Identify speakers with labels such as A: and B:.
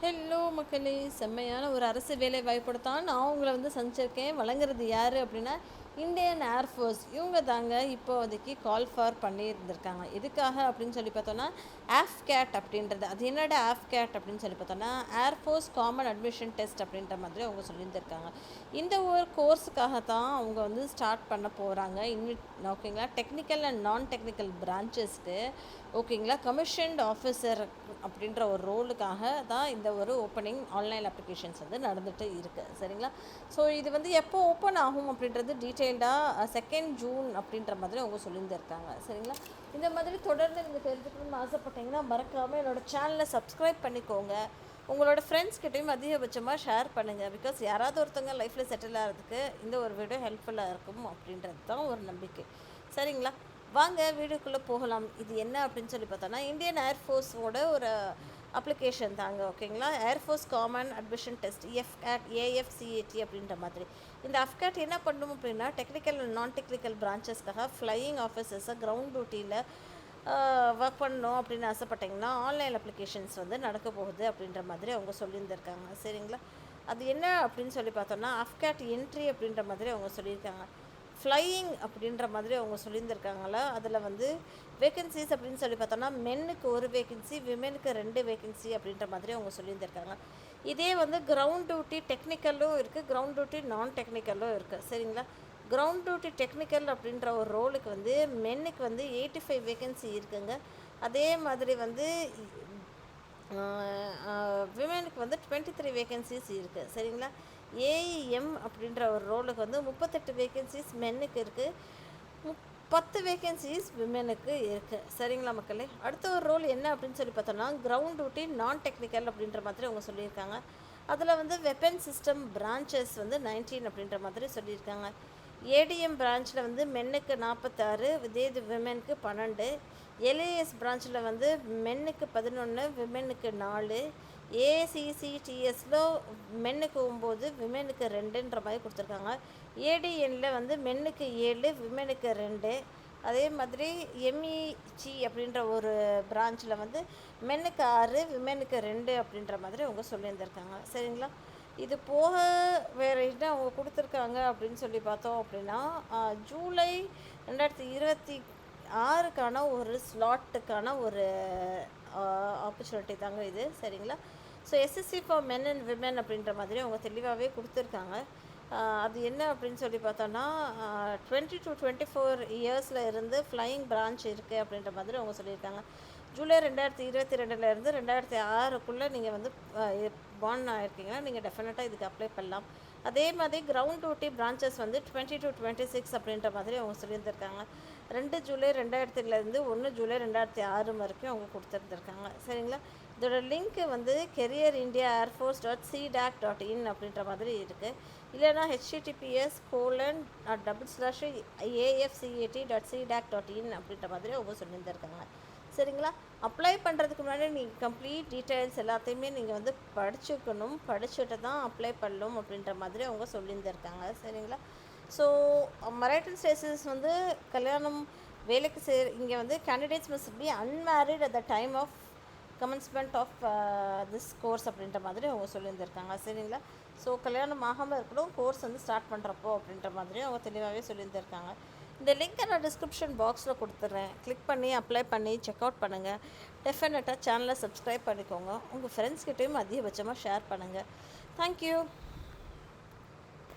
A: Hello மக்களே, செம்மையான ஒரு அரசு வேலை வாய்ப்போட தான் நான் உங்களை சந்திச்சிருக்கேன். வழங்குறது யார் அப்படின்னா, இந்தியன் ஏர்ஃபோர்ஸ் இவங்க தாங்க இப்போதைக்கு கால் ஃபார் பண்ணியிருந்திருக்காங்க. எதுக்காக அப்படின்னு சொல்லி பார்த்தோன்னா, ஆஃப்கேட் அப்படின்றது. அது என்னடா ஆஃப்கேட் அப்படின்னு சொல்லி பார்த்தோன்னா, ஏர்ஃபோர்ஸ் காமன் அட்மிஷன் டெஸ்ட் அப்படின்ற மாதிரி அவங்க சொல்லியிருந்திருக்காங்க. இந்த ஒரு கோர்ஸுக்காக தான் அவங்க ஸ்டார்ட் பண்ண போகிறாங்க. ஓகேங்களா, டெக்னிக்கல் அண்ட் நான் டெக்னிக்கல் பிரான்ச்சஸ்க்கு ஓகேங்களா, கமிஷன்ட் ஆஃபீஸர் அப்படின்ற ஒரு ரோலுக்காக தான் இந்த ஒரு ஓப்பனிங் ஆன்லைன் அப்ளிகேஷன்ஸ் நடந்துகிட்டு இருக்குது. சரிங்களா, ஸோ இது எப்போ ஓப்பன் ஆகும் அப்படின்றது டீட்டெயில்டாக 2 ஜூன் அப்படின்ற மாதிரி அவங்க சொல்லியிருந்திருக்காங்க. சரிங்களா, இந்த மாதிரி தொடர்ந்து நீங்கள் தெரிஞ்சுக்கணும்னு ஆசைப்பட்டீங்கன்னா மறக்காமல் என்னோடய சேனலை சப்ஸ்கிரைப் பண்ணிக்கோங்க. உங்களோட ஃப்ரெண்ட்ஸ்கிட்டையும் அதிகபட்சமாக ஷேர் பண்ணுங்கள். பிகாஸ் யாராவது ஒருத்தவங்க லைஃப்பில் செட்டில் ஆகிறதுக்கு இந்த ஒரு வீடியோ ஹெல்ப்ஃபுல்லாக இருக்கும் அப்படின்றது தான் ஒரு நம்பிக்கை. சரிங்களா, வாங்க வீடியோக்குள்ளே போகலாம். இது என்ன அப்படின்னு சொல்லி பார்த்தோன்னா, இந்தியன் ஏர்ஃபோர்ஸோட ஒரு அப்ளிகேஷன் தாங்க. ஓகேங்களா, air force common admission test AFCAT AFCAT அப்படின்ற மாதிரி. இந்த அஃப்கேட் என்ன பண்ணணும் அப்படின்னா, டெக்னிக்கல் அண்ட் நான் டெக்னிக்கல் பிரான்ச்சஸ்க்காக ஃப்ளையிங் ஆஃபீஸர்ஸை கிரவுண்ட் டியூட்டியில் ஒர்க் பண்ணணும் அப்படின்னு ஆசைப்பட்டிங்கன்னா ஆன்லைன் அப்ளிகேஷன்ஸ் நடக்க போகுது அப்படின்ற மாதிரி அவங்க சொல்லியிருந்திருக்காங்க. சரிங்களா, அது என்ன அப்படின்னு சொல்லி பார்த்தோன்னா, அஃப்கேட் என்ட்ரி அப்படின்ற மாதிரி அவங்க சொல்லியிருக்காங்க. ஃப்ளையிங் அப்படின்ற மாதிரி அவங்க சொல்லியிருந்திருக்காங்களா. அதில் வேக்கன்சிஸ் அப்படின்னு சொல்லி பார்த்தோன்னா, மென்னுக்கு 1 வேக்கன்சி, விமெனுக்கு 2 வேக்கன்சி அப்படின்ற மாதிரி அவங்க சொல்லியிருந்திருக்காங்க. இதே கிரவுண்ட் டியூட்டி டெக்னிக்கலும் இருக்குது, கிரவுண்ட் டியூட்டி நான் டெக்னிக்கலும் இருக்குது. சரிங்களா, கிரவுண்ட் டியூட்டி டெக்னிக்கல் அப்படின்ற ஒரு ரோலுக்கு மென்னுக்கு 85 வேக்கன்சி இருக்குங்க. அதே மாதிரி விமெனுக்கு 23 வேக்கன்சிஸ் இருக்குது. சரிங்களா, ஏஇஎம் அப்படின்ற ஒரு ரோலுக்கு 38 வேக்கன்சிஸ் மென்னுக்கு இருக்குது, 10 வேக்கன்சிஸ் விமெனுக்கு இருக்குது. சரிங்களா மக்களே, அடுத்த ஒரு ரோல் என்ன அப்படின்னு சொல்லி பார்த்தோன்னா, கிரவுண்ட் டியூட்டி நான் டெக்னிக்கல் அப்படின்ற மாதிரி அவங்க சொல்லியிருக்காங்க. அதில் வெப்பன் சிஸ்டம் பிரான்ச்சஸ் 19 அப்படின்ற மாதிரி சொல்லியிருக்காங்க. ஏடிஎம் பிரான்ச்சில் மென்னுக்கு 46, இதே இது விமெனுக்கு 12. எல்ஏஎஸ் பிரான்ச்சில் மென்னுக்கு 11, விமெனுக்கு 4. ஏசிசிடிஎஸில் மென்னுக்கு 9, விமெனுக்கு 2ன்ற மாதிரி கொடுத்துருக்காங்க. ஏடிஎனில் மென்னுக்கு 7, விமெனுக்கு 2. அதே மாதிரி எம்இசி அப்படின்ற ஒரு பிரான்ச்சில் மென்னுக்கு 6, விமெனுக்கு 2 அப்படின்ற மாதிரி அவங்க சொல்லியிருந்திருக்காங்க. சரிங்களா, இது போக வேறு என்ன அவங்க கொடுத்துருக்காங்க அப்படின்னு சொல்லி பார்த்தோம் அப்படின்னா, ஜூலை 2026க்கான ஒரு ஸ்லாட்டுக்கான ஒரு ஆப்பர்ச்சுனிட்டி தாங்க இது. சரிங்களா, so SSC for men and women அப்படின்ற மாதிரி அவங்க தெளிவாகவே கொடுத்துருக்காங்க. அது என்ன அப்படின்னு சொல்லி பார்த்தோன்னா, 20 to 24 இயர்ஸில் இருந்து ஃப்ளையிங் பிரான்ச் இருக்குது அப்படின்ற மாதிரி அவங்க சொல்லியிருக்காங்க. ஜூலை 2022 2006க்குள்ளே நீங்கள் பார்ன் ஆகிருக்கீங்கன்னா நீங்கள் டெஃபினட்டாக இதுக்கு அப்ளை பண்ணலாம். அதே மாதிரி கிரவுண்ட் டியூட்டி பிரான்ச்சஸ் 20 to 26 அப்படின்ற மாதிரி அவங்க சொல்லியிருந்திருக்காங்க. 2 ஜூலை 2000 1 ஜூலை 2006 வரைக்கும் அவங்க கொடுத்துருந்துருக்காங்க. சரிங்களா, இதோட link career India air force .cdac.in அப்படின்ற மாதிரி இருக்குது. இல்லைனா https://afcat.cdac.in அப்படின்ற மாதிரி அவங்க சொல்லியிருந்திருக்காங்க. சரிங்களா, அப்ளை பண்ணுறதுக்கு முன்னாடி நீங்கள் கம்ப்ளீட் டீட்டெயில்ஸ் எல்லாத்தையுமே நீங்கள் படிச்சுக்கணும், படிச்சுட்டு தான் அப்ளை பண்ணணும் அப்படின்ற மாதிரி அவங்க சொல்லியிருந்திருக்காங்க. சரிங்களா, ஸோ மரைட்டன் ஸ்டேட்டஸ் கல்யாணம் வேலைக்கு இங்கே candidates must be unmarried at the time of commencement of this course அப்படின்ற மாதிரி அவங்க சொல்லியிருந்திருக்காங்க. சரிங்களா, ஸோ கல்யாணம் ஆகாமல் இருக்கணும் கோர்ஸ் ஸ்டார்ட் பண்ணுறப்போ அப்படின்ற மாதிரி அவங்க தெளிவாகவே சொல்லியிருந்திருக்காங்க. இந்த லிங்க்கை நான் டிஸ்கிரிப்ஷன் பாக்ஸில் கொடுத்துட்றேன். கிளிக் பண்ணி அப்ளை பண்ணி செக் அவுட் பண்ணுங்கள். டெஃபினட்டாக சேனலை சப்ஸ்கிரைப் பண்ணிக்கோங்க. உங்கள் ஃப்ரெண்ட்ஸ்கிட்டையும் அதிகபட்சமாக ஷேர் பண்ணுங்கள். தேங்க்யூ.